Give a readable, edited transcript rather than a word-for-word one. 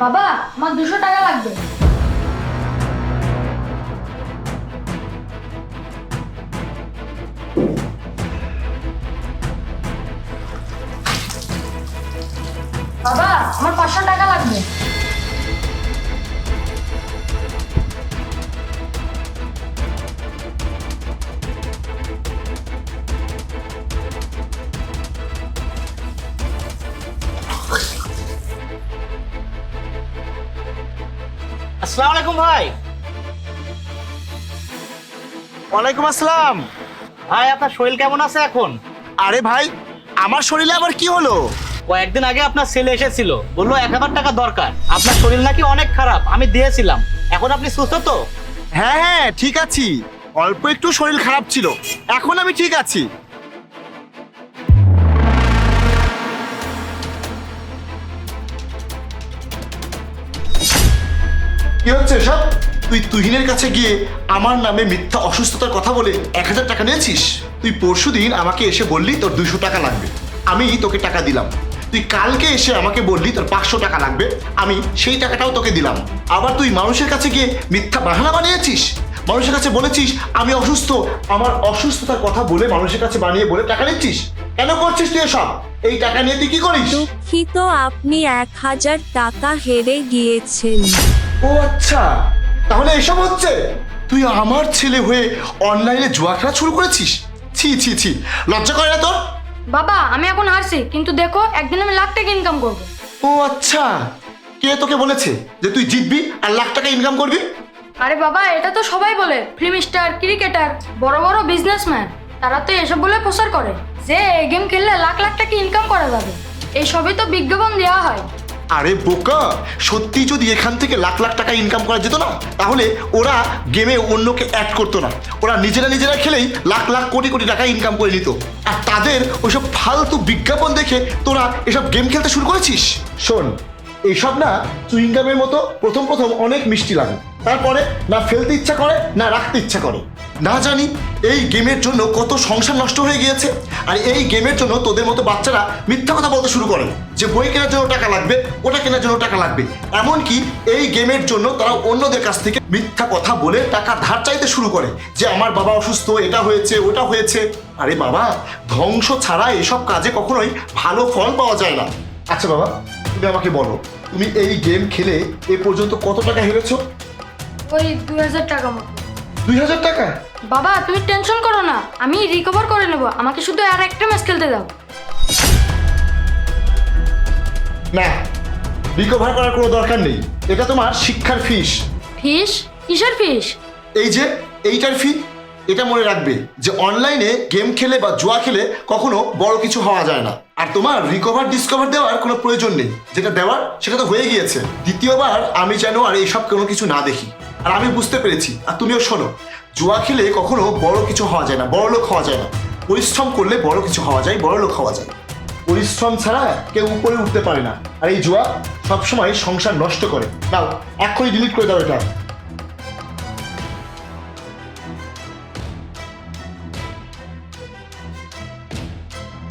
বাবা, আমার 200 টাকা লাগবে। বাবা, আমার 500 টাকা লাগবে। আসসালামু আলাইকুম ভাই। ওয়ালাইকুম আসসালাম। ভাই আপনার শরীর কেমন আছে এখন? আরে ভাই, আমার শরীরে আবার কি হলো? কয়েকদিন আগে আপনার ছেলে এসেছিল, বললো 1000 টাকা দরকার। আপনার শরীর নাকি অনেক খারাপ, আমি দিয়েছিলাম। এখন আপনি সুস্থ তো? হ্যাঁ হ্যাঁ, ঠিক আছি। অল্প একটু শরীর খারাপ ছিল, এখন আমি ঠিক আছি। কি হচ্ছে সব? তুই তুহিনের কাছে গিয়ে আমার নামে মিথ্যা অসুস্থতার কথা বলে 1000 টাকা নিয়েছিস। তুই পরশুদিন আমাকে এসে বললি তোর 200 টাকা লাগবে, আমি তোকে টাকা দিলাম। তুই কালকে এসে আমাকে বললি তোর 500 টাকা লাগবে, আমি সেই টাকাটাও তোকে দিলাম। আবার তুই মানুষের কাছে গিয়ে মিথ্যা বাহানা বানিয়েছিস। মানুষের কাছে বলেছিস আমি অসুস্থ, আমার অসুস্থতার কথা বলে মানুষের কাছে বানিয়ে বলে টাকা নিচ্ছিস। কেন করছিস তুই এসব? এই টাকা নিয়ে তুই কি করিস? দুঃখিত, আপনি 1000 টাকা হেরে গিয়েছেন। ও আচ্ছা, তাহলে এসব হচ্ছে। তুই আমার ছেলে হয়ে অনলাইনে জুয়া খেলা শুরু করেছিস? ছি ছি ছি, লজ্জা করে না তোর? বাবা, আমি এখন হারছি, কিন্তু দেখো একদিন আমি লাখ টাকা ইনকাম করবো। ও আচ্ছা, কে তোকে বলেছে যে তুই জিতবি আর লাখ টাকা ইনকাম করবি? আরে বাবা, এটা তো সবাই বলে। ফিল্ম স্টার, ক্রিকেটার, বড় বড় বিজনেসম্যান, তারা তো এসব বলে প্রচার করে যে এই গেম খেললে লাখ লাখ টাকা ইনকাম করা যাবে। এই সবই তো বিজ্ঞাপন দেওয়া হয়। আরে বোকা, সত্যি যদি এখান থেকে লাখ লাখ টাকা ইনকাম করা যেত না, তাহলে ওরা গেমে অন্যকে অ্যাড করতো না। ওরা নিজেরা নিজেরা খেলেই লাখ লাখ কোটি কোটি টাকা ইনকাম করে নিত। আর তাদের ওইসব ফালতু বিজ্ঞাপন দেখে তোরা এসব গেম খেলতে শুরু করেছিস। শোন, এইসব না চুইংগামের মতো প্রথম প্রথম অনেক মিষ্টি লাগে, তারপরে না ফেলতে ইচ্ছা করে না রাখতে ইচ্ছা করে। না জানি এই গেমের জন্য কত সংসার নষ্ট হয়ে গিয়েছে। আর এই গেমের জন্য তোদের মতো বাচ্চারা মিথ্যা কথা বলতে শুরু করে যে বই কেনার জন্য টাকা লাগবে, ওটা কেনার জন্য টাকা লাগবে। এমনকি এই গেমের জন্য তারা অন্যদের কাছ থেকে মিথ্যা কথা বলে টাকা ধার চাইতে শুরু করে যে আমার বাবা অসুস্থ, এটা হয়েছে ওটা হয়েছে। আরে বাবা, ধ্বংস ছাড়া এসব কাজে কখনোই ভালো ফল পাওয়া যায় না। আচ্ছা বাবা, তুমি আমাকে বলো, তুমি এই গেম খেলে এ পর্যন্ত কত টাকা হেরেছো? ওই 2000 টাকা মতো। 2000 টাকা? বাবা, তুমি টেনশন করো না, আমি রিকভার করে নেব। আমাকে শুধু আর একটা ম্যাচ খেলতে দাও। না, রিকভার করার কোনো দরকার নেই। এটা তোমার শিক্ষার ফিস। ফিস? কিসের ফিস? এই যে এইটার ফি। এটা মনে রাখবে যে অনলাইনে গেম খেলে বা জুয়া খেলে কখনো বড় কিছু হওয়া যায় না। আর তোমার রিকভার ডিসকভার দেওয়ার কোনো প্রয়োজন নেই। যেটা দেওয়ার সেটা তো হয়ে গিয়েছে। দ্বিতীয়বার আমি যেন আর এইসব কোনো কিছু না দেখি। আর আমি বুঝতে পেরেছি, আর তুমিও শোনো, জুয়া খেলে কখনো বড় কিছু হওয়া যায় না, বড় লোক হওয়া যায় না। পরিশ্রম করলে বড় কিছু হওয়া যায়, বড় লোক হওয়া যায়। পরিশ্রম ছাড়া কেউ উপরে উঠতে পারে না। আর এই জুয়া সবসময় সংসার নষ্ট করে। নাও, এক্ষুনি ডিলিট করে দাও এটা।